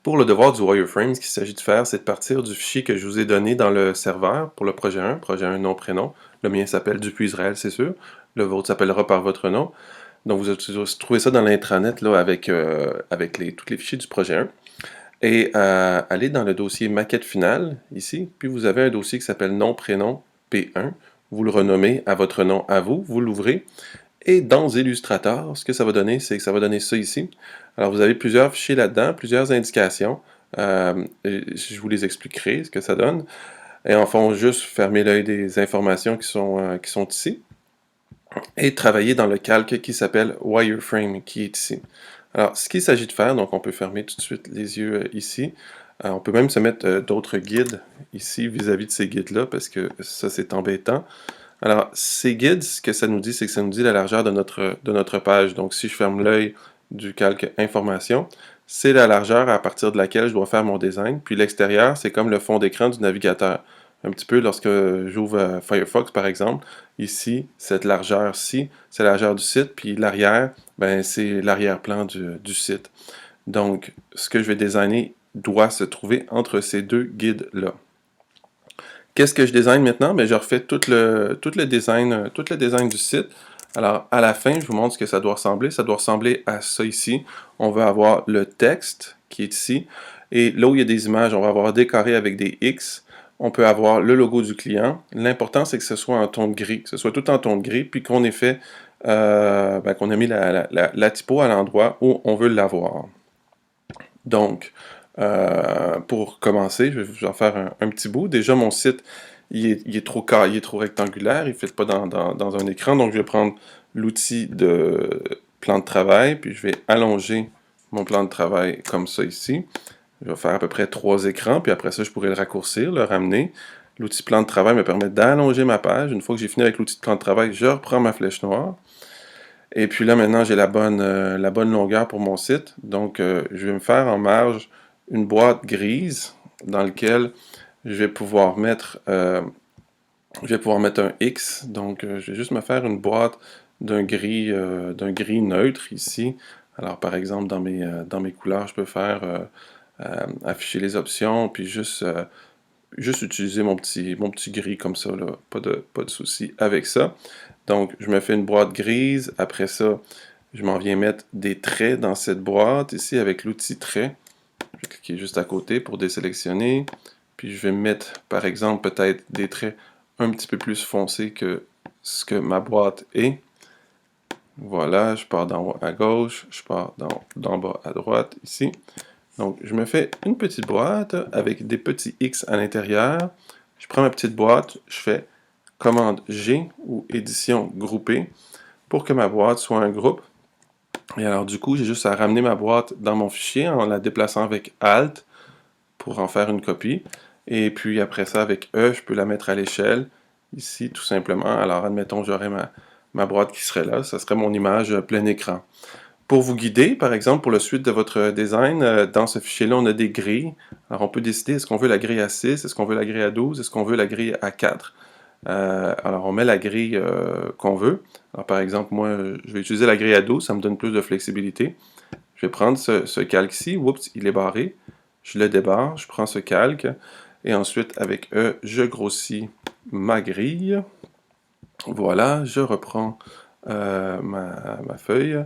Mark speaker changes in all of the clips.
Speaker 1: Pour le devoir du wireframe, ce qu'il s'agit de faire, c'est de partir du fichier que je vous ai donné dans le serveur pour le projet 1 nom-prénom. Le mien s'appelle Dupuis Israël, c'est sûr. Le vôtre s'appellera par votre nom. Donc vous trouvez ça dans l'intranet là, avec, tous les fichiers du projet 1. Et allez dans le dossier maquette finale, ici, puis vous avez un dossier qui s'appelle nom-prénom P1. Vous le renommez à votre nom à vous, vous l'ouvrez. Et dans Illustrator, ce que ça va donner, c'est que ça va donner ça ici. Alors, vous avez plusieurs fichiers là-dedans, plusieurs indications. Je vous les expliquerai, ce que ça donne. Et en fond, juste fermer l'œil des informations qui sont ici. Et travailler dans le calque qui s'appelle Wireframe, qui est ici. Alors, ce qu'il s'agit de faire, donc on peut fermer tout de suite les yeux ici. On peut même se mettre d'autres guides ici vis-à-vis de ces guides-là, parce que ça, c'est embêtant. Alors, ces guides, ce que ça nous dit, c'est que ça nous dit la largeur de notre page. Donc, si je ferme l'œil du calque information, c'est la largeur à partir de laquelle je dois faire mon design. Puis l'extérieur, c'est comme le fond d'écran du navigateur. Un petit peu lorsque j'ouvre Firefox, par exemple, ici, cette largeur-ci, c'est la largeur du site, puis l'arrière, ben, c'est l'arrière-plan du site. Donc, ce que je vais designer doit se trouver entre ces deux guides-là. Qu'est-ce que je design maintenant? Ben, je refais tout le design du site. Alors, à la fin, je vous montre ce que ça doit ressembler. Ça doit ressembler à ça ici. On va avoir le texte qui est ici. Et là où il y a des images, on va avoir des carrés avec des X. On peut avoir le logo du client. L'important, c'est que ce soit en ton de gris, que ce soit tout en ton de gris, puis qu'on ait fait, qu'on a mis la typo à l'endroit où on veut l'avoir. Donc, pour commencer, je vais en faire un petit bout. Déjà, mon site, il est trop carré, il est trop rectangulaire, il ne fit pas dans un écran. Donc, je vais prendre l'outil de plan de travail, puis je vais allonger mon plan de travail comme ça ici. Je vais faire à peu près 3 écrans, puis après ça, je pourrais le raccourcir, le ramener. L'outil plan de travail me permet d'allonger ma page. Une fois que j'ai fini avec l'outil de plan de travail, je reprends ma flèche noire. Et puis là, maintenant, j'ai la bonne longueur pour mon site. Donc, je vais me faire en marge une boîte grise dans laquelle je vais pouvoir mettre un X. Donc, je vais juste me faire une boîte d'un gris neutre ici. Alors, par exemple, dans mes couleurs, je peux faire afficher les options, puis juste utiliser mon petit gris comme ça, là. Pas de souci avec ça. Donc, je me fais une boîte grise. Après ça, je m'en viens mettre des traits dans cette boîte ici avec l'outil trait. Je vais cliquer juste à côté pour désélectionner. Puis je vais mettre, par exemple, peut-être des traits un petit peu plus foncés que ce que ma boîte est. Voilà, je pars d'en haut à gauche, je pars d'en bas à droite ici. Donc, je me fais une petite boîte avec des petits X à l'intérieur. Je prends ma petite boîte, je fais commande G ou édition groupée pour que ma boîte soit un groupe. Et alors, du coup, j'ai juste à ramener ma boîte dans mon fichier en la déplaçant avec Alt pour en faire une copie. Et puis après ça, avec E, je peux la mettre à l'échelle, ici, tout simplement. Alors, admettons, j'aurais ma boîte qui serait là. Ça serait mon image plein écran. Pour vous guider, par exemple, pour la suite de votre design, dans ce fichier-là, on a des grilles. Alors, on peut décider, est-ce qu'on veut la grille à 6, est-ce qu'on veut la grille à 12, est-ce qu'on veut la grille à 4. Alors, on met la grille qu'on veut. Alors, par exemple, moi, je vais utiliser la grille à 12, ça me donne plus de flexibilité. Je vais prendre ce calque-ci, oups, il est barré. Je le débarre, je prends ce calque, et ensuite, avec E, je grossis ma grille. Voilà, je reprends ma feuille.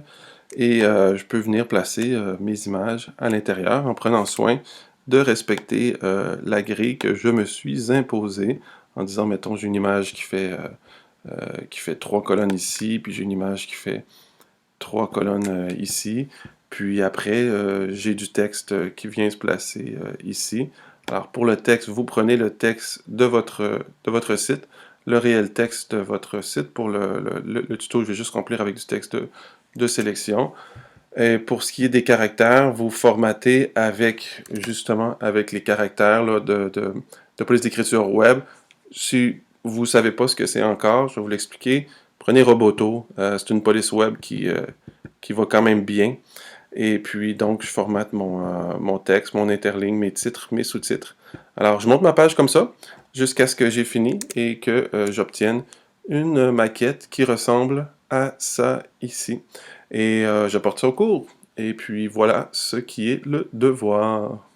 Speaker 1: Et je peux venir placer mes images à l'intérieur en prenant soin de respecter la grille que je me suis imposée en disant, mettons, j'ai une image qui fait 3 colonnes ici, puis j'ai une image qui fait 3 colonnes ici, puis après, j'ai du texte qui vient se placer ici. Alors, pour le texte, vous prenez le texte de votre site, le réel texte de votre site. Pour le tuto, je vais juste remplir avec du texte de sélection. Et pour ce qui est des caractères, vous formatez justement avec les caractères là, de police d'écriture web. Si vous ne savez pas ce que c'est encore, je vais vous l'expliquer. Prenez Roboto, c'est une police web qui va quand même bien. Et puis donc, je formate mon texte, mon interligne, mes titres, mes sous-titres. Alors, je monte ma page comme ça, jusqu'à ce que j'ai fini et que j'obtienne une maquette qui ressemble à ça ici. Et je porte ça au cours. Et puis voilà ce qui est le devoir.